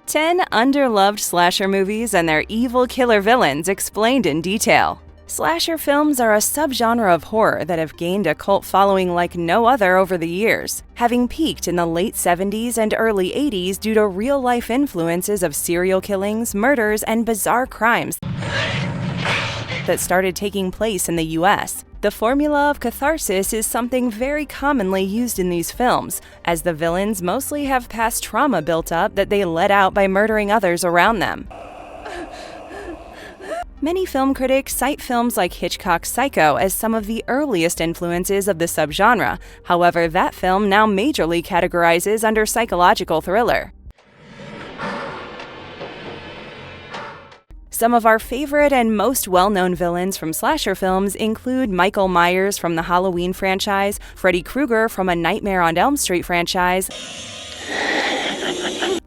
Ten underloved slasher movies and their evil killer villains explained in detail. Slasher films are a subgenre of horror that have gained a cult following like no other over the years, having peaked in the late 70s and early 80s due to real-life influences of serial killings, murders, and bizarre crimes that started taking place in the US. The formula of catharsis is something very commonly used in these films, as the villains mostly have past trauma built up that they let out by murdering others around them. Many film critics cite films like Hitchcock's Psycho as some of the earliest influences of the subgenre. However, that film now majorly categorizes under psychological thriller. Some of our favorite and most well-known villains from slasher films include Michael Myers from the Halloween franchise, Freddy Kreuger from A Nightmare on Elm Street franchise,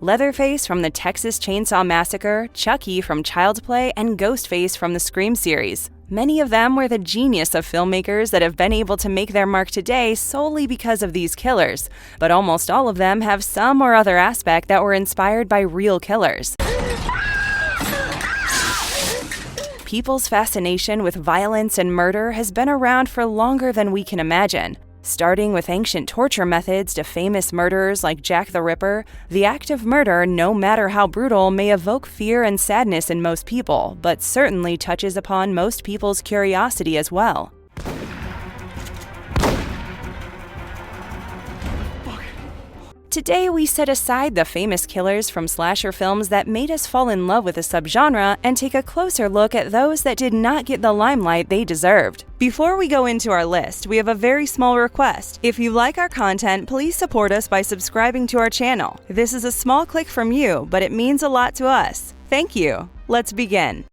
Leatherface from the Texas Chainsaw Massacre, Chucky from Child's Play, and Ghostface from the Scream series. Many of them were the genius of filmmakers that have been able to make their mark today solely because of these killers, but almost all of them have some or other aspect that were inspired by real killers. People's fascination with violence and murder has been around for longer than we can imagine. Starting with ancient torture methods to famous murderers like Jack the Ripper, the act of murder, no matter how brutal, may evoke fear and sadness in most people, but certainly touches upon most people's curiosity as well. Today, we set aside the famous killers from slasher films that made us fall in love with a subgenre and take a closer look at those that did not get the limelight they deserved. Before we go into our list, we have a very small request. If you like our content, please support us by subscribing to our channel. This is a small click from you, but it means a lot to us. Thank you. Let's begin.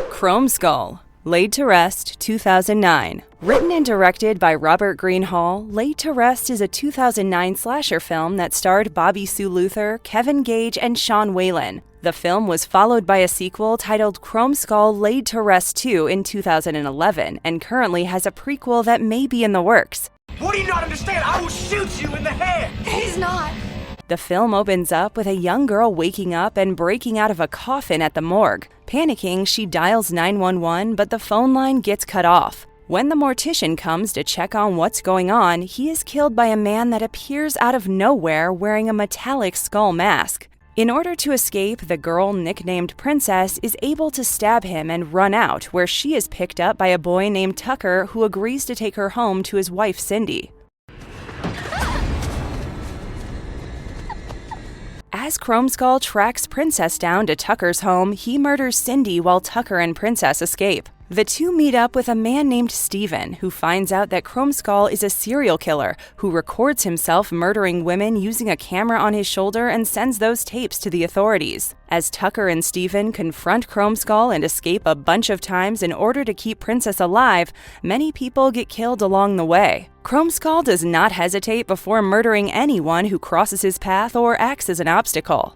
Chrome Skull. Laid to Rest, 2009. Written and directed by Robert Greenhall, Laid to Rest is a 2009 slasher film that starred Bobby Sue Luther, Kevin Gage, and Sean Whalen. The film was followed by a sequel titled Chrome Skull Laid to Rest 2 in 2011, and currently has a prequel that may be in the works. What do you not understand? I will shoot you in the head! He's not! The film opens up with a young girl waking up and breaking out of a coffin at the morgue. Panicking, she dials 911, but the phone line gets cut off. When the mortician comes to check on what's going on, he is killed by a man that appears out of nowhere wearing a metallic skull mask. In order to escape, the girl, nicknamed Princess, is able to stab him and run out, where she is picked up by a boy named Tucker who agrees to take her home to his wife Cindy. As Chrome Skull tracks Princess down to Tucker's home, he murders Cindy while Tucker and Princess escape. The two meet up with a man named Steven, who finds out that Chrome Skull is a serial killer who records himself murdering women using a camera on his shoulder and sends those tapes to the authorities. As Tucker and Steven confront Chrome Skull and escape a bunch of times in order to keep Princess alive, many people get killed along the way. Chrome Skull does not hesitate before murdering anyone who crosses his path or acts as an obstacle.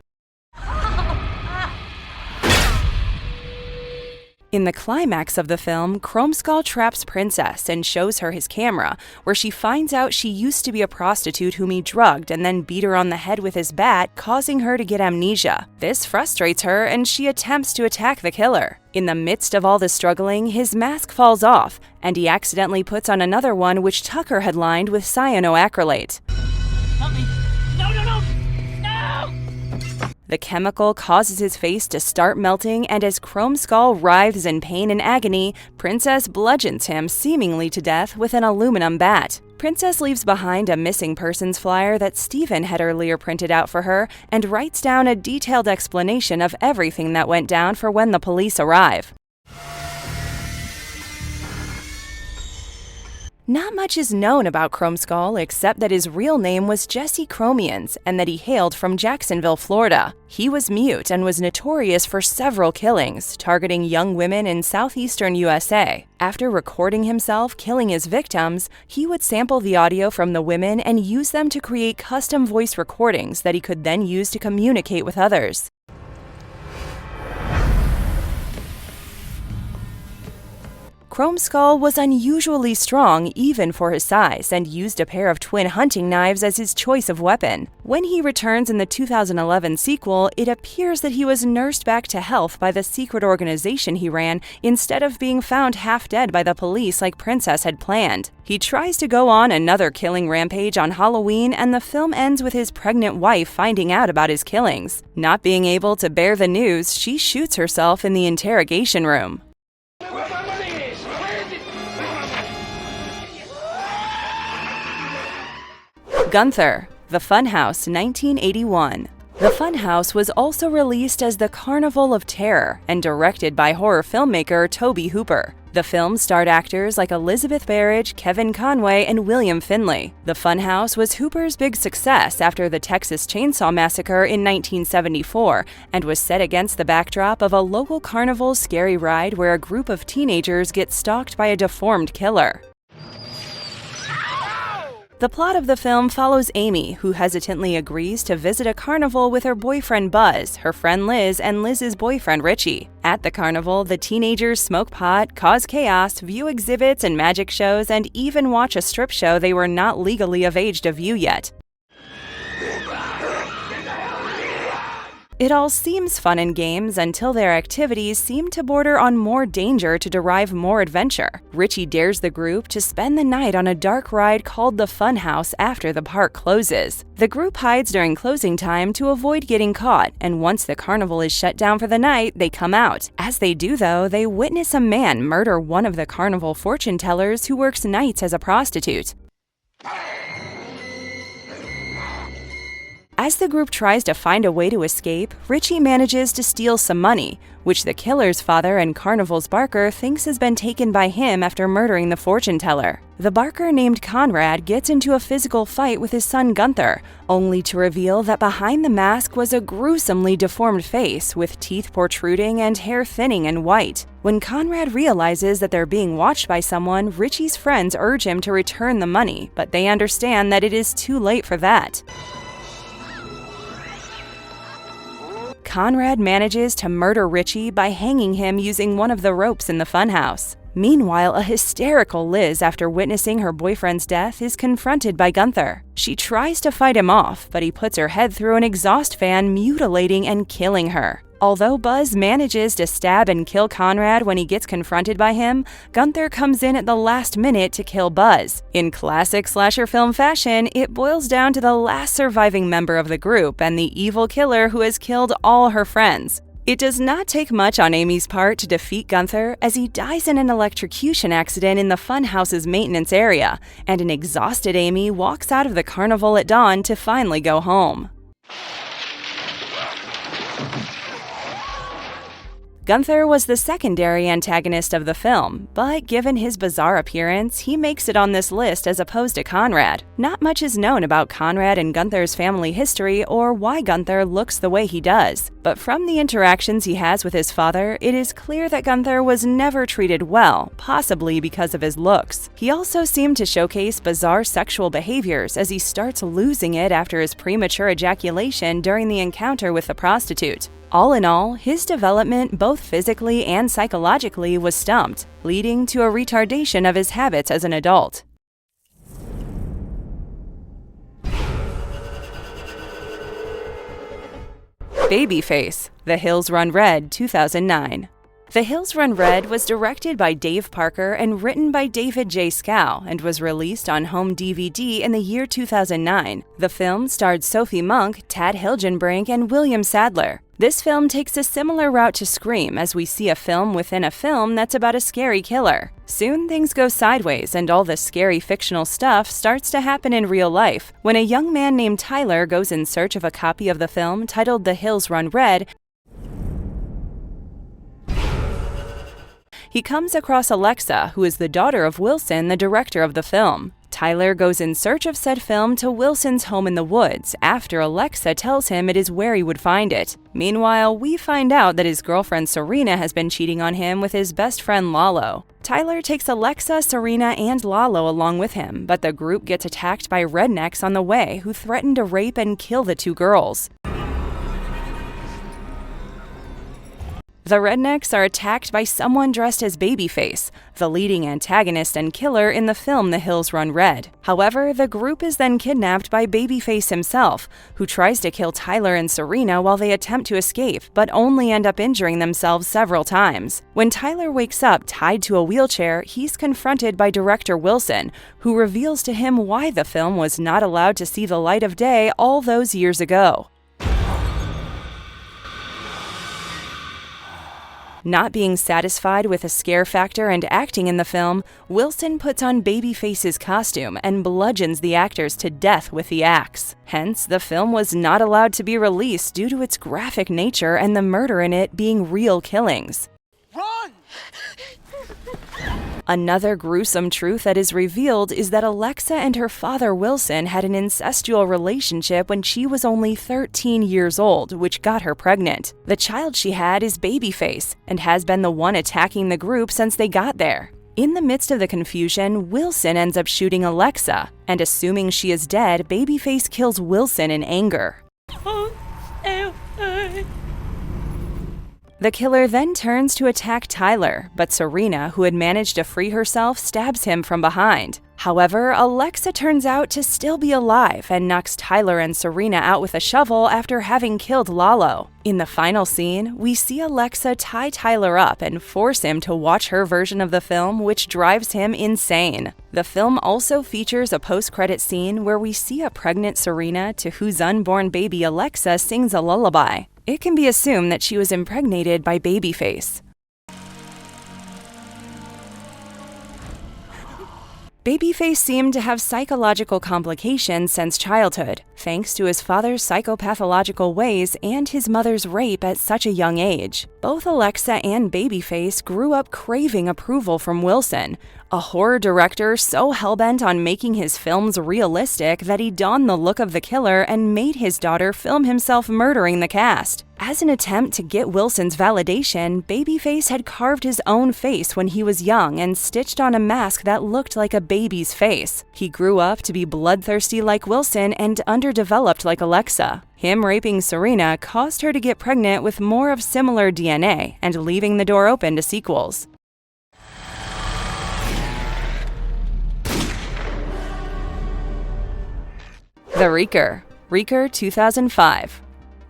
In the climax of the film, Chrome Skull traps Princess and shows her his camera, where she finds out she used to be a prostitute whom he drugged and then beat her on the head with his bat, causing her to get amnesia. This frustrates her and she attempts to attack the killer. In the midst of all the struggling, his mask falls off, and he accidentally puts on another one which Tucker had lined with cyanoacrylate. Help me! No, no, no! No! The chemical causes his face to start melting, and as Chrome Skull writhes in pain and agony, Princess bludgeons him seemingly to death with an aluminum bat. Princess leaves behind a missing persons flyer that Steven had earlier printed out for her and writes down a detailed explanation of everything that went down for when the police arrive. Not much is known about Chrome Skull except that his real name was Jesse Chromians and that he hailed from Jacksonville, Florida. He was mute and was notorious for several killings, targeting young women in southeastern USA. After recording himself killing his victims, he would sample the audio from the women and use them to create custom voice recordings that he could then use to communicate with others. Chrome Skull was unusually strong even for his size and used a pair of twin hunting knives as his choice of weapon. When he returns in the 2011 sequel, it appears that he was nursed back to health by the secret organization he ran instead of being found half dead by the police like Princess had planned. He tries to go on another killing rampage on Halloween, and the film ends with his pregnant wife finding out about his killings. Not being able to bear the news, she shoots herself in the interrogation room. Gunther, The Funhouse, 1981. The Funhouse was also released as The Carnival of Terror and directed by horror filmmaker Tobe Hooper. The film starred actors like Elizabeth Berridge, Kevin Conway, and William Finley. The Funhouse was Hooper's big success after the Texas Chainsaw Massacre in 1974 and was set against the backdrop of a local carnival's scary ride where a group of teenagers get stalked by a deformed killer. The plot of the film follows Amy, who hesitantly agrees to visit a carnival with her boyfriend Buzz, her friend Liz, and Liz's boyfriend Richie. At the carnival, the teenagers smoke pot, cause chaos, view exhibits and magic shows, and even watch a strip show they were not legally of age to view yet. It all seems fun and games until their activities seem to border on more danger to derive more adventure. Richie dares the group to spend the night on a dark ride called the Funhouse after the park closes. The group hides during closing time to avoid getting caught, and once the carnival is shut down for the night, they come out. As they do, though, they witness a man murder one of the carnival fortune tellers who works nights as a prostitute. As the group tries to find a way to escape, Richie manages to steal some money, which the killer's father and carnival's barker thinks has been taken by him after murdering the fortune teller. The barker named Conrad gets into a physical fight with his son Gunther, only to reveal that behind the mask was a gruesomely deformed face with teeth protruding and hair thinning and white. When Conrad realizes that they're being watched by someone, Richie's friends urge him to return the money, but they understand that it is too late for that. Conrad manages to murder Richie by hanging him using one of the ropes in the funhouse. Meanwhile, a hysterical Liz, after witnessing her boyfriend's death, is confronted by Gunther. She tries to fight him off, but he puts her head through an exhaust fan, mutilating and killing her. Although Buzz manages to stab and kill Conrad when he gets confronted by him, Gunther comes in at the last minute to kill Buzz. In classic slasher film fashion, it boils down to the last surviving member of the group and the evil killer who has killed all her friends. It does not take much on Amy's part to defeat Gunther, as he dies in an electrocution accident in the funhouse's maintenance area, and an exhausted Amy walks out of the carnival at dawn to finally go home. Gunther was the secondary antagonist of the film, but given his bizarre appearance, he makes it on this list as opposed to Conrad. Not much is known about Conrad and Gunther's family history or why Gunther looks the way he does, but from the interactions he has with his father, it is clear that Gunther was never treated well, possibly because of his looks. He also seemed to showcase bizarre sexual behaviors as he starts losing it after his premature ejaculation during the encounter with the prostitute. All in all, his development, both physically and psychologically, was stumped, leading to a retardation of his habits as an adult. Babyface, The Hills Run Red, 2009. The Hills Run Red was directed by Dave Parker and written by David J. Scow and was released on home DVD in the year 2009. The film starred Sophie Monk, Tad Hilgenbrink, and William Sadler. This film takes a similar route to Scream, as we see a film within a film that's about a scary killer. Soon things go sideways and all the scary fictional stuff starts to happen in real life when a young man named Tyler goes in search of a copy of the film titled The Hills Run Red. He comes across Alexa, who is the daughter of Wilson, the director of the film. Tyler goes in search of said film to Wilson's home in the woods after Alexa tells him it is where he would find it. Meanwhile, we find out that his girlfriend Serena has been cheating on him with his best friend Lalo. Tyler takes Alexa, Serena, and Lalo along with him, but the group gets attacked by rednecks on the way who threaten to rape and kill the two girls. The rednecks are attacked by someone dressed as Babyface, the leading antagonist and killer in the film The Hills Run Red. However, the group is then kidnapped by Babyface himself, who tries to kill Tyler and Serena while they attempt to escape, but only end up injuring themselves several times. When Tyler wakes up tied to a wheelchair, he's confronted by director Wilson, who reveals to him why the film was not allowed to see the light of day all those years ago. Not being satisfied with the scare factor and acting in the film, Wilson puts on Babyface's costume and bludgeons the actors to death with the axe. Hence, the film was not allowed to be released due to its graphic nature and the murder in it being real killings. Run! Another gruesome truth that is revealed is that Alexa and her father Wilson had an incestual relationship when she was only 13 years old, which got her pregnant. The child she had is Babyface, and has been the one attacking the group since they got there. In the midst of the confusion, Wilson ends up shooting Alexa, and assuming she is dead, Babyface kills Wilson in anger. The killer then turns to attack Tyler, but Serena, who had managed to free herself, stabs him from behind. However, Alexa turns out to still be alive and knocks Tyler and Serena out with a shovel after having killed Lalo. In the final scene, we see Alexa tie Tyler up and force him to watch her version of the film, which drives him insane. The film also features a post-credit scene where we see a pregnant Serena to whose unborn baby Alexa sings a lullaby. It can be assumed that she was impregnated by Babyface. Babyface seemed to have psychological complications since childhood, thanks to his father's psychopathological ways and his mother's rape at such a young age. Both Alexa and Babyface grew up craving approval from Wilson, a horror director so hellbent on making his films realistic that he donned the look of the killer and made his daughter film himself murdering the cast. As an attempt to get Wilson's validation, Babyface had carved his own face when he was young and stitched on a mask that looked like a baby's face. He grew up to be bloodthirsty like Wilson and underdeveloped like Alexa. Him raping Serena caused her to get pregnant with more of similar DNA and leaving the door open to sequels. The Reeker, Reeker 2005.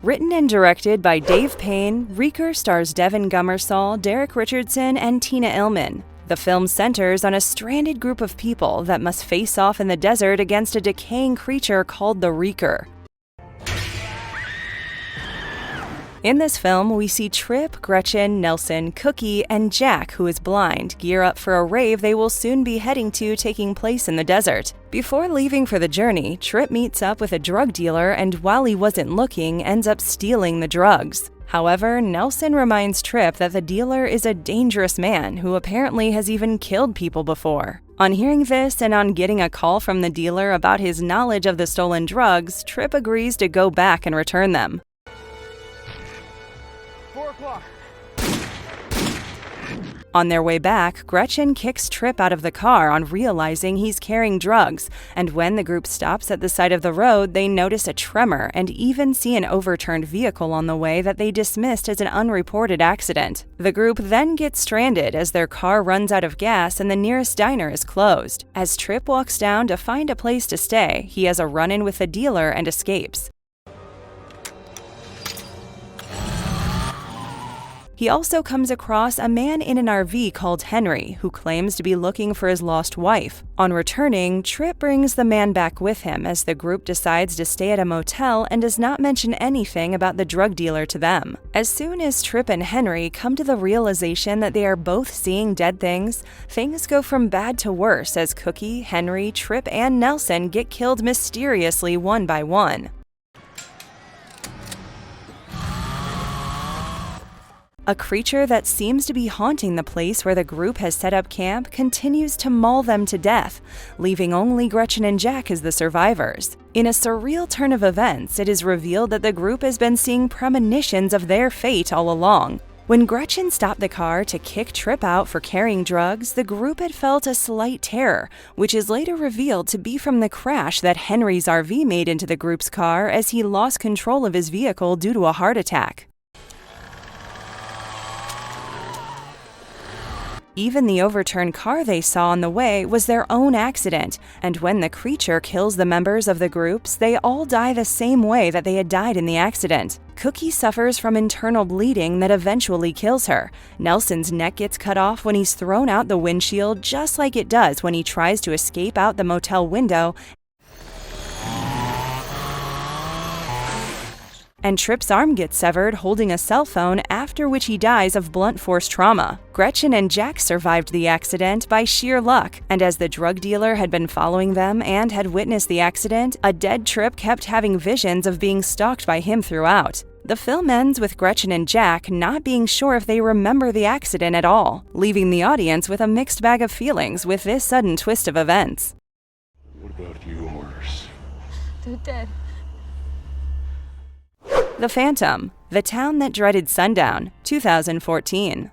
Written and directed by Dave Payne, Reeker stars Devin Gummersall, Derek Richardson, and Tina Illman. The film centers on a stranded group of people that must face off in the desert against a decaying creature called the Reeker. In this film, we see Trip, Gretchen, Nelson, Cookie, and Jack, who is blind, gear up for a rave they will soon be heading to taking place in the desert. Before leaving for the journey, Trip meets up with a drug dealer and while he wasn't looking, ends up stealing the drugs. However, Nelson reminds Trip that the dealer is a dangerous man who apparently has even killed people before. On hearing this and on getting a call from the dealer about his knowledge of the stolen drugs, Trip agrees to go back and return them. 4 o'clock. On their way back, Gretchen kicks Trip out of the car on realizing he's carrying drugs, and when the group stops at the side of the road, they notice a tremor and even see an overturned vehicle on the way that they dismissed as an unreported accident. The group then gets stranded as their car runs out of gas and the nearest diner is closed. As Trip walks down to find a place to stay, he has a run-in with the dealer and escapes. He also comes across a man in an RV called Henry, who claims to be looking for his lost wife. On returning, Trip brings the man back with him as the group decides to stay at a motel and does not mention anything about the drug dealer to them. As soon as Trip and Henry come to the realization that they are both seeing dead things go from bad to worse as Cookie, Henry, Trip, and Nelson get killed mysteriously one by one. A creature that seems to be haunting the place where the group has set up camp continues to maul them to death, leaving only Gretchen and Jack as the survivors. In a surreal turn of events, it is revealed that the group has been seeing premonitions of their fate all along. When Gretchen stopped the car to kick Trip out for carrying drugs, the group had felt a slight terror, which is later revealed to be from the crash that Henry's RV made into the group's car as he lost control of his vehicle due to a heart attack. Even the overturned car they saw on the way was their own accident, and when the creature kills the members of the groups, they all die the same way that they had died in the accident. Cookie suffers from internal bleeding that eventually kills her. Nelson's neck gets cut off when he's thrown out the windshield, just like it does when he tries to escape out the motel window, and Tripp's arm gets severed holding a cell phone, after which he dies of blunt force trauma. Gretchen and Jack survived the accident by sheer luck, and as the drug dealer had been following them and had witnessed the accident, a dead Tripp kept having visions of being stalked by him throughout. The film ends with Gretchen and Jack not being sure if they remember the accident at all, leaving the audience with a mixed bag of feelings with this sudden twist of events. What about yours? They're dead. The Phantom, The Town That Dreaded Sundown, 2014.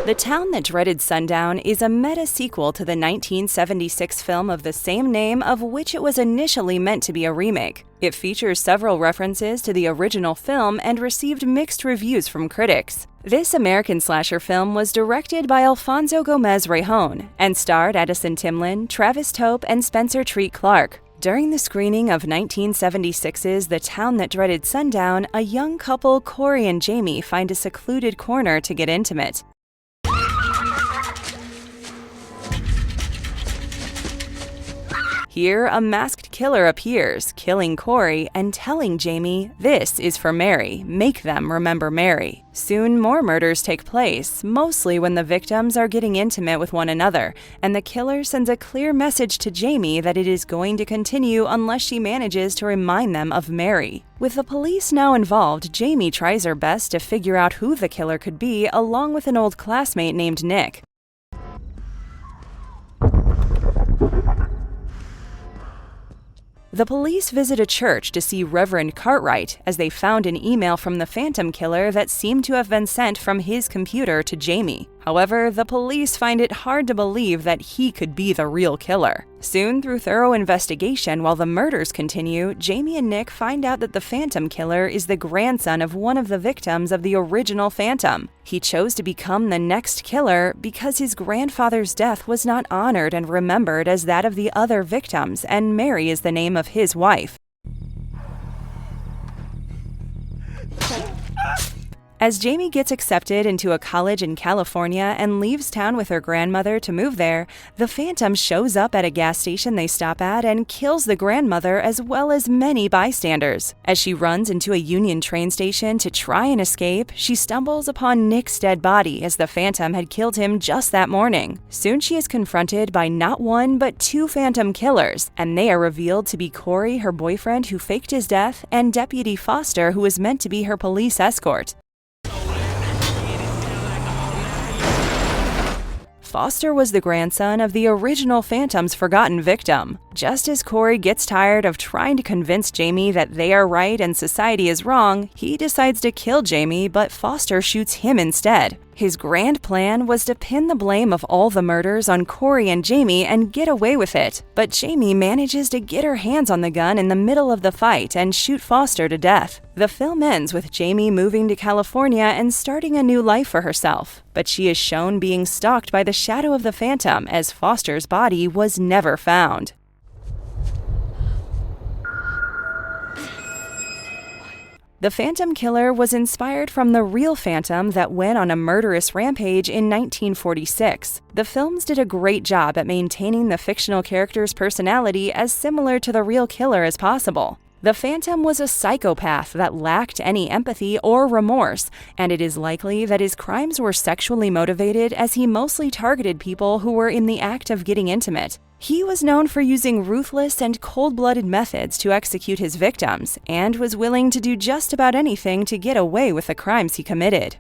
The Town That Dreaded Sundown is a meta-sequel to the 1976 film of the same name, of which it was initially meant to be a remake. It features several references to the original film and received mixed reviews from critics. This American slasher film was directed by Alfonso Gomez-Rejon and starred Addison Timlin, Travis Tope, and Spencer Treat Clark. During the screening of 1976's The Town That Dreaded Sundown, a young couple, Corey and Jamie, find a secluded corner to get intimate. Here, a masked killer appears, killing Corey and telling Jamie, "This is for Mary, make them remember Mary." Soon, more murders take place, mostly when the victims are getting intimate with one another, and the killer sends a clear message to Jamie that it is going to continue unless she manages to remind them of Mary. With the police now involved, Jamie tries her best to figure out who the killer could be, along with an old classmate named Nick. The police visit a church to see Reverend Cartwright, as they found an email from the Phantom Killer that seemed to have been sent from his computer to Jamie. However, the police find it hard to believe that he could be the real killer. Soon, through thorough investigation while the murders continue, Jamie and Nick find out that the Phantom Killer is the grandson of one of the victims of the original Phantom. He chose to become the next killer because his grandfather's death was not honored and remembered as that of the other victims, and Mary is the name of his wife. As Jamie gets accepted into a college in California and leaves town with her grandmother to move there, the Phantom shows up at a gas station they stop at and kills the grandmother as well as many bystanders. As she runs into a Union train station to try and escape, she stumbles upon Nick's dead body, as the Phantom had killed him just that morning. Soon she is confronted by not one but two Phantom killers, and they are revealed to be Corey, her boyfriend who faked his death, and Deputy Foster, who was meant to be her police escort. Foster was the grandson of the original Phantom's forgotten victim. Just as Corey gets tired of trying to convince Jamie that they are right and society is wrong, he decides to kill Jamie, but Foster shoots him instead. His grand plan was to pin the blame of all the murders on Corey and Jamie and get away with it, but Jamie manages to get her hands on the gun in the middle of the fight and shoot Foster to death. The film ends with Jamie moving to California and starting a new life for herself, but she is shown being stalked by the shadow of the Phantom, as Foster's body was never found. The Phantom Killer was inspired from the real Phantom that went on a murderous rampage in 1946. The films did a great job at maintaining the fictional character's personality as similar to the real killer as possible. The Phantom was a psychopath that lacked any empathy or remorse, and it is likely that his crimes were sexually motivated, as he mostly targeted people who were in the act of getting intimate. He was known for using ruthless and cold-blooded methods to execute his victims, and was willing to do just about anything to get away with the crimes he committed.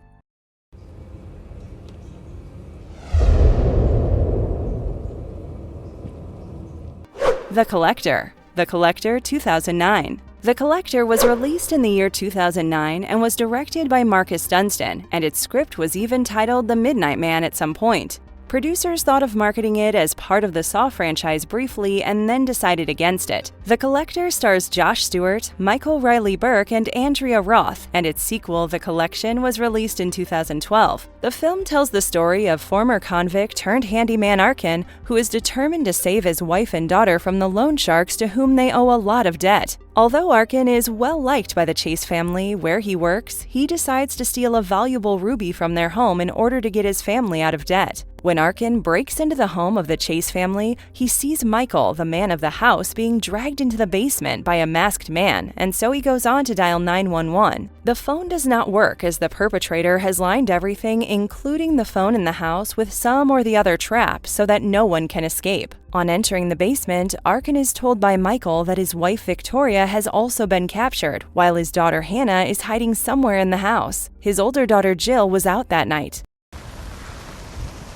The Collector. The Collector, 2009. The Collector was released in the year 2009 and was directed by Marcus Dunstan, and its script was even titled The Midnight Man at some point. Producers thought of marketing it as part of the Saw franchise briefly and then decided against it. The Collector stars Josh Stewart, Michael Riley Burke, and Andrea Roth, and its sequel, The Collection, was released in 2012. The film tells the story of former convict turned handyman Arkin, who is determined to save his wife and daughter from the loan sharks to whom they owe a lot of debt. Although Arkin is well liked by the Chase family where he works, he decides to steal a valuable ruby from their home in order to get his family out of debt. When Arkin breaks into the home of the Chase family, he sees Michael, the man of the house, being dragged into the basement by a masked man, and so he goes on to dial 911. The phone does not work as the perpetrator has lined everything, including the phone in the house, with some or the other trap so that no one can escape. On entering the basement, Arkin is told by Michael that his wife Victoria has also been captured, while his daughter Hannah is hiding somewhere in the house. His older daughter Jill was out that night.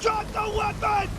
Drop the weapon!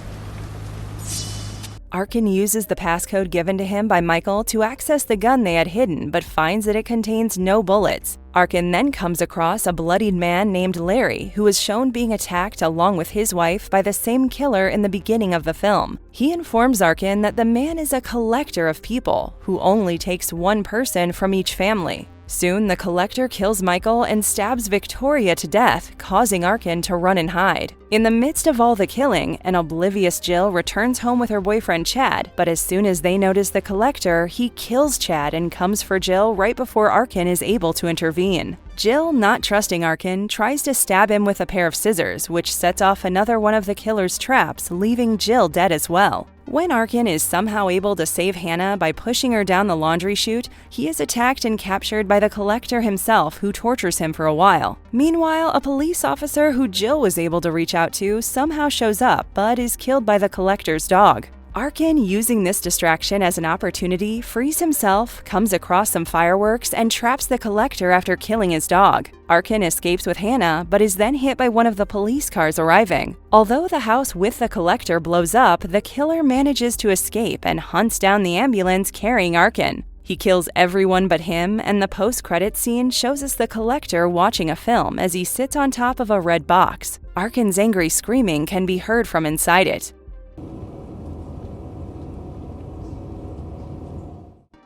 Arkin uses the passcode given to him by Michael to access the gun they had hidden, but finds that it contains no bullets. Arkin then comes across a bloodied man named Larry, who is shown being attacked along with his wife by the same killer in the beginning of the film. He informs Arkin that the man is a collector of people, who only takes one person from each family. Soon, the Collector kills Michael and stabs Victoria to death, causing Arkin to run and hide. In the midst of all the killing, an oblivious Jill returns home with her boyfriend Chad, but as soon as they notice the Collector, he kills Chad and comes for Jill right before Arkin is able to intervene. Jill, not trusting Arkin, tries to stab him with a pair of scissors, which sets off another one of the killer's traps, leaving Jill dead as well. When Arkin is somehow able to save Hannah by pushing her down the laundry chute, he is attacked and captured by the Collector himself, who tortures him for a while. Meanwhile, a police officer who Jill was able to reach out to somehow shows up, but is killed by the Collector's dog. Arkin, using this distraction as an opportunity, frees himself, comes across some fireworks, and traps the Collector after killing his dog. Arkin escapes with Hannah, but is then hit by one of the police cars arriving. Although the house with the Collector blows up, the killer manages to escape and hunts down the ambulance carrying Arkin. He kills everyone but him, and the post-credits scene shows us the Collector watching a film as he sits on top of a red box. Arkin's angry screaming can be heard from inside it.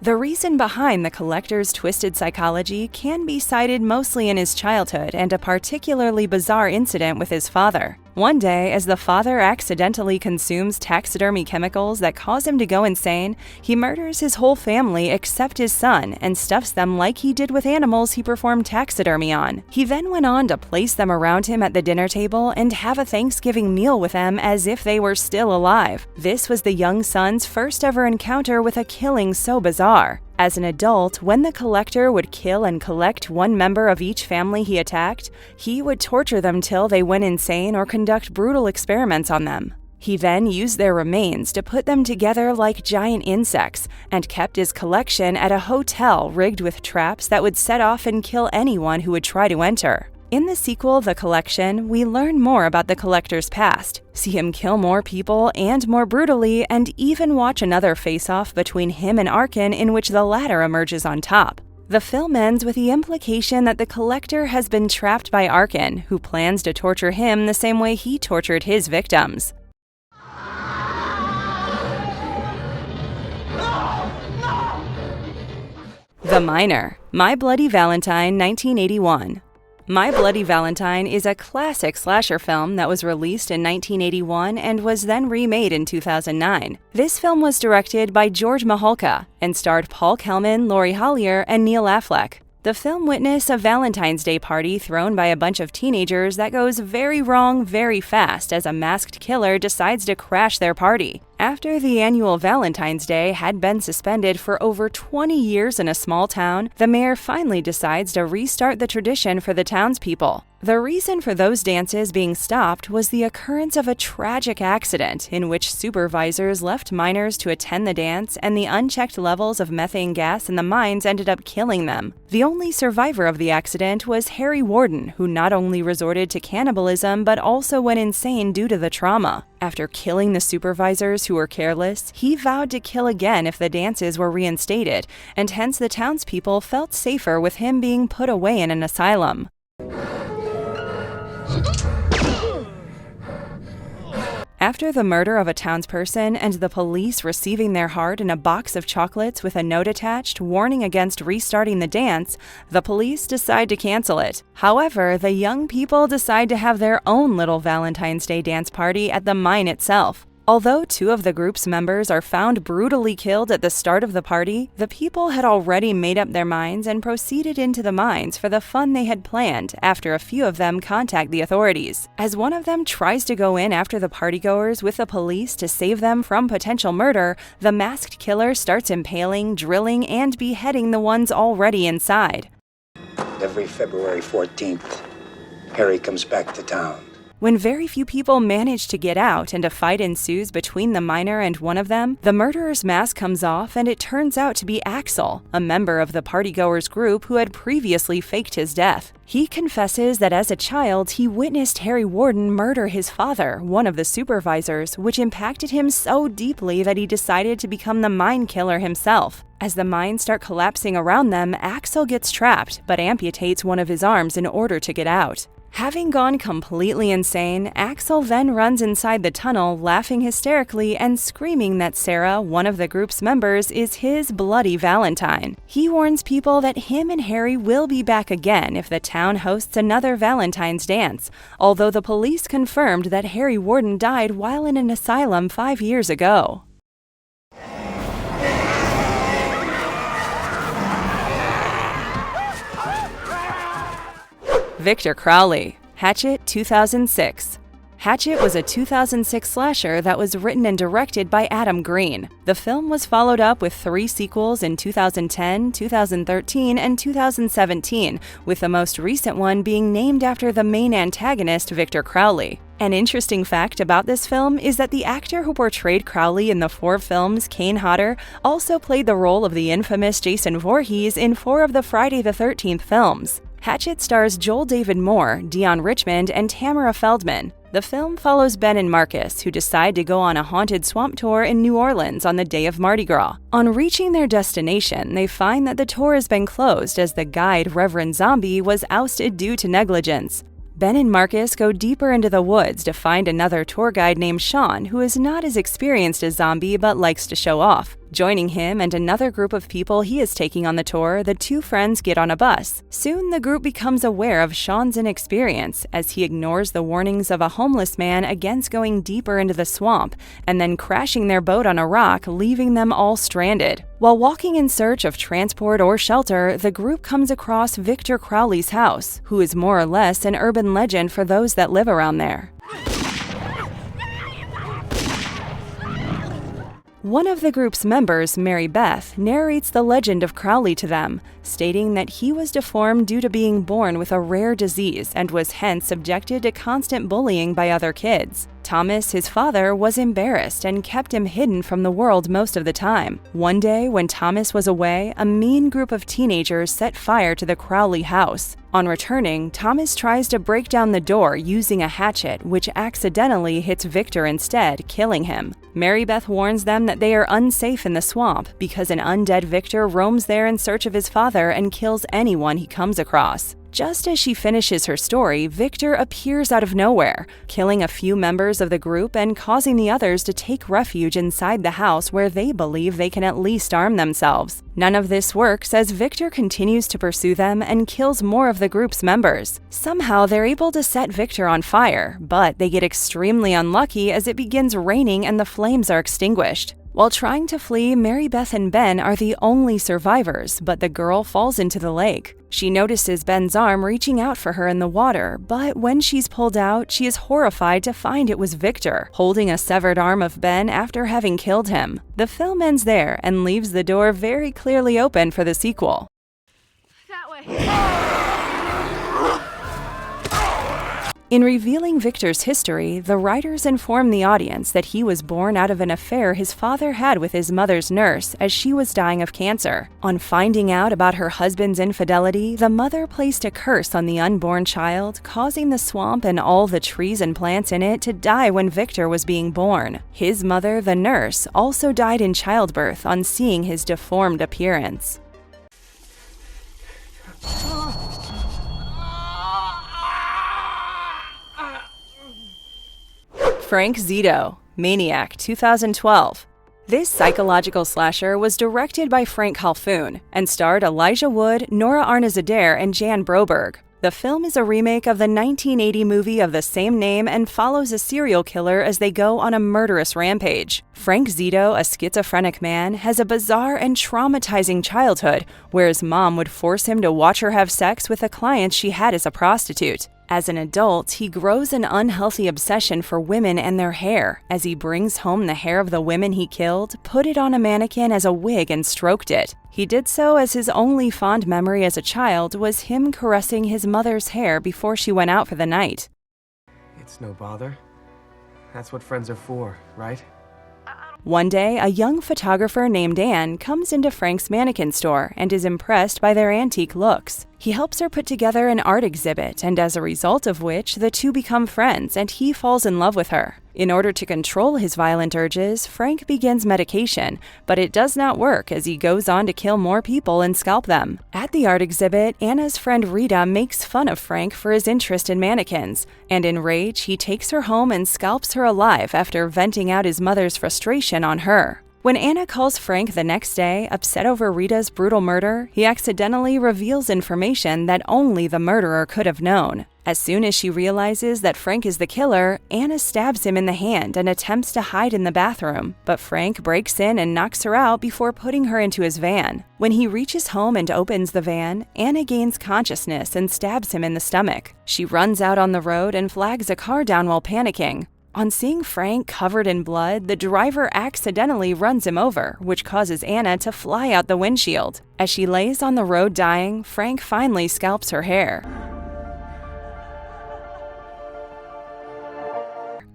The reason behind the Collector's twisted psychology can be cited mostly in his childhood and a particularly bizarre incident with his father. One day, as the father accidentally consumes taxidermy chemicals that cause him to go insane, he murders his whole family except his son and stuffs them like he did with animals he performed taxidermy on. He then went on to place them around him at the dinner table and have a Thanksgiving meal with them as if they were still alive. This was the young son's first ever encounter with a killing so bizarre. As an adult, when the Collector would kill and collect one member of each family he attacked, he would torture them till they went insane or conduct brutal experiments on them. He then used their remains to put them together like giant insects and kept his collection at a hotel rigged with traps that would set off and kill anyone who would try to enter. In the sequel, The Collection, we learn more about the Collector's past, see him kill more people and more brutally, and even watch another face-off between him and Arkin in which the latter emerges on top. The film ends with the implication that the Collector has been trapped by Arkin, who plans to torture him the same way he tortured his victims. The Miner, My Bloody Valentine, 1981. My Bloody Valentine is a classic slasher film that was released in 1981 and was then remade in 2009. This film was directed by George Mahalka and starred Paul Kellman, Laurie Hollier, and Neil Affleck. The film witnessed a Valentine's Day party thrown by a bunch of teenagers that goes very wrong very fast as a masked killer decides to crash their party. After the annual Valentine's Day had been suspended for over 20 years in a small town, the mayor finally decides to restart the tradition for the townspeople. The reason for those dances being stopped was the occurrence of a tragic accident in which supervisors left miners to attend the dance, and the unchecked levels of methane gas in the mines ended up killing them. The only survivor of the accident was Harry Warden, who not only resorted to cannibalism but also went insane due to the trauma. After killing the supervisors who were careless, he vowed to kill again if the dances were reinstated, and hence the townspeople felt safer with him being put away in an asylum. After the murder of a townsperson and the police receiving their heart in a box of chocolates with a note attached warning against restarting the dance, the police decide to cancel it. However, the young people decide to have their own little Valentine's Day dance party at the mine itself. Although 2 of the group's members are found brutally killed at the start of the party, the people had already made up their minds and proceeded into the mines for the fun they had planned after a few of them contact the authorities. As one of them tries to go in after the partygoers with the police to save them from potential murder, the masked killer starts impaling, drilling, and beheading the ones already inside. Every February 14th, Harry comes back to town. When very few people manage to get out and a fight ensues between the miner and one of them, the murderer's mask comes off and it turns out to be Axel, a member of the partygoers group who had previously faked his death. He confesses that as a child, he witnessed Harry Warden murder his father, one of the supervisors, which impacted him so deeply that he decided to become the mine killer himself. As the mines start collapsing around them, Axel gets trapped, but amputates one of his arms in order to get out. Having gone completely insane, Axel then runs inside the tunnel, laughing hysterically and screaming that Sarah, one of the group's members, is his bloody Valentine. He warns people that him and Harry will be back again if the town hosts another Valentine's dance, although the police confirmed that Harry Warden died while in an asylum 5 years ago. Victor Crowley, Hatchet 2006. Hatchet was a 2006 slasher that was written and directed by Adam Green. The film was followed up with 3 sequels in 2010, 2013, and 2017, with the most recent one being named after the main antagonist, Victor Crowley. An interesting fact about this film is that the actor who portrayed Crowley in the 4 films, Kane Hodder, also played the role of the infamous Jason Voorhees in 4 of the Friday the 13th films. Hatchet stars Joel David Moore, Dion Richmond, and Tamara Feldman. The film follows Ben and Marcus, who decide to go on a haunted swamp tour in New Orleans on the day of Mardi Gras. On reaching their destination, they find that the tour has been closed as the guide, Reverend Zombie, was ousted due to negligence. Ben and Marcus go deeper into the woods to find another tour guide named Sean, who is not as experienced as Zombie but likes to show off. Joining him and another group of people he is taking on the tour, the 2 friends get on a bus. Soon, the group becomes aware of Sean's inexperience as he ignores the warnings of a homeless man against going deeper into the swamp and then crashing their boat on a rock, leaving them all stranded. While walking in search of transport or shelter, the group comes across Victor Crowley's house, who is more or less an urban legend for those that live around there. One of the group's members, Mary Beth, narrates the legend of Crowley to them, stating that he was deformed due to being born with a rare disease and was hence subjected to constant bullying by other kids. Thomas, his father, was embarrassed and kept him hidden from the world most of the time. One day, when Thomas was away, a mean group of teenagers set fire to the Crowley house. On returning, Thomas tries to break down the door using a hatchet, which accidentally hits Victor instead, killing him. Mary Beth warns them that they are unsafe in the swamp because an undead Victor roams there in search of his father and kills anyone he comes across. Just as she finishes her story, Victor appears out of nowhere, killing a few members of the group and causing the others to take refuge inside the house where they believe they can at least arm themselves. None of this works as Victor continues to pursue them and kills more of the group's members. Somehow they're able to set Victor on fire, but they get extremely unlucky as it begins raining and the flames are extinguished. While trying to flee, Mary Beth and Ben are the only survivors, but the girl falls into the lake. She notices Ben's arm reaching out for her in the water, but when she's pulled out, she is horrified to find it was Victor, holding a severed arm of Ben after having killed him. The film ends there and leaves the door very clearly open for the sequel. That way. In revealing Victor's history, the writers inform the audience that he was born out of an affair his father had with his mother's nurse as she was dying of cancer. On finding out about her husband's infidelity, the mother placed a curse on the unborn child, causing the swamp and all the trees and plants in it to die when Victor was being born. His mother, the nurse, also died in childbirth on seeing his deformed appearance. Frank Zito, Maniac, 2012. This psychological slasher was directed by Frank Halfoon and starred Elijah Wood, Nora Arnaz-Adair, and Jan Broberg. The film is a remake of the 1980 movie of the same name and follows a serial killer as they go on a murderous rampage. Frank Zito, a schizophrenic man, has a bizarre and traumatizing childhood where his mom would force him to watch her have sex with a client she had as a prostitute. As an adult, he grows an unhealthy obsession for women and their hair as he brings home the hair of the women he killed, put it on a mannequin as a wig, and stroked it. He did so as his only fond memory as a child was him caressing his mother's hair before she went out for the night. It's no bother. That's what friends are for, right? One day, a young photographer named Anne comes into Frank's mannequin store and is impressed by their antique looks. He helps her put together an art exhibit, and as a result of which, the two become friends and he falls in love with her. In order to control his violent urges, Frank begins medication, but it does not work as he goes on to kill more people and scalp them. At the art exhibit, Anna's friend Rita makes fun of Frank for his interest in mannequins, and in rage, he takes her home and scalps her alive after venting out his mother's frustration on her. When Anna calls Frank the next day, upset over Rita's brutal murder, he accidentally reveals information that only the murderer could have known. As soon as she realizes that Frank is the killer, Anna stabs him in the hand and attempts to hide in the bathroom, but Frank breaks in and knocks her out before putting her into his van. When he reaches home and opens the van, Anna gains consciousness and stabs him in the stomach. She runs out on the road and flags a car down while panicking. On seeing Frank covered in blood, the driver accidentally runs him over, which causes Anna to fly out the windshield. As she lays on the road dying, Frank finally scalps her hair.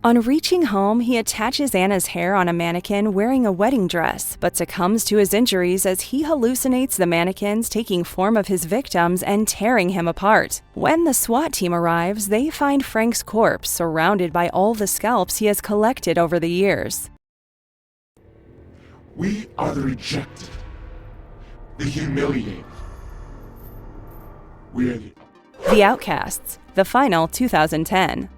On reaching home, he attaches Anna's hair on a mannequin wearing a wedding dress, but succumbs to his injuries as he hallucinates the mannequins taking form of his victims and tearing him apart. When the SWAT team arrives, they find Frank's corpse surrounded by all the scalps he has collected over the years. We are the rejected, the humiliated. We are The Outcasts, the final, 2010.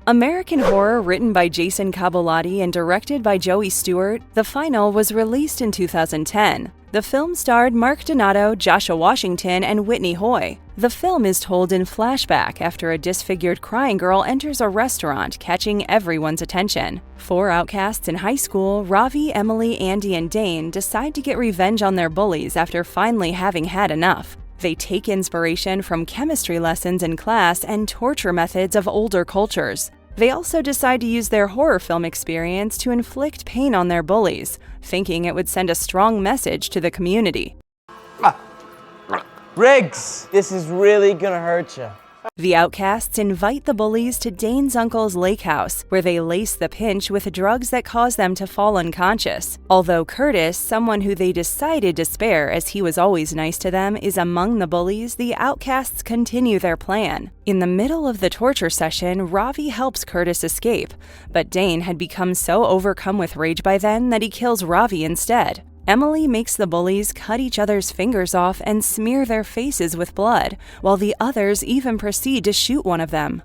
American horror written by Jason Cavolati and directed by Joey Stewart, The Final was released in 2010. The film starred Mark Donato, Joshua Washington, and Whitney Hoy. The film is told in flashback after a disfigured crying girl enters a restaurant, catching everyone's attention. 4 outcasts in high school, Ravi, Emily, Andy, and Dane, decide to get revenge on their bullies after finally having had enough. They take inspiration from chemistry lessons in class and torture methods of older cultures. They also decide to use their horror film experience to inflict pain on their bullies, thinking it would send a strong message to the community. Riggs, this is really gonna hurt you. The outcasts invite the bullies to Dane's uncle's lake house, where they lace the pinch with drugs that cause them to fall unconscious. Although Curtis, someone who they decided to spare as he was always nice to them, is among the bullies, the outcasts continue their plan. In the middle of the torture session, Ravi helps Curtis escape, but Dane had become so overcome with rage by then that he kills Ravi instead. Emily makes the bullies cut each other's fingers off and smear their faces with blood, while the others even proceed to shoot one of them.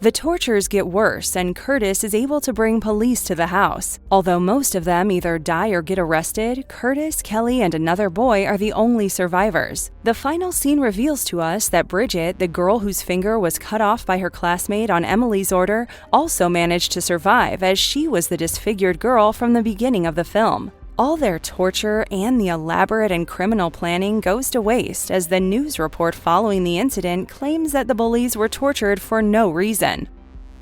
The tortures get worse, and Curtis is able to bring police to the house. Although most of them either die or get arrested, Curtis, Kelly, and another boy are the only survivors. The final scene reveals to us that Bridget, the girl whose finger was cut off by her classmate on Emily's order, also managed to survive, as she was the disfigured girl from the beginning of the film. All their torture and the elaborate and criminal planning goes to waste as the news report following the incident claims that the bullies were tortured for no reason.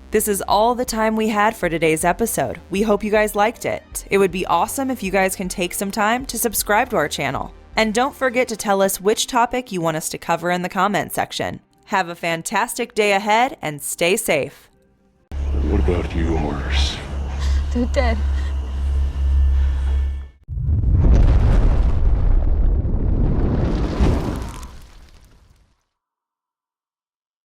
This is all the time we had for today's episode. We hope you guys liked it. It would be awesome if you guys can take some time to subscribe to our channel. And don't forget to tell us which topic you want us to cover in the comment section. Have a fantastic day ahead and stay safe. What about yours? They're dead.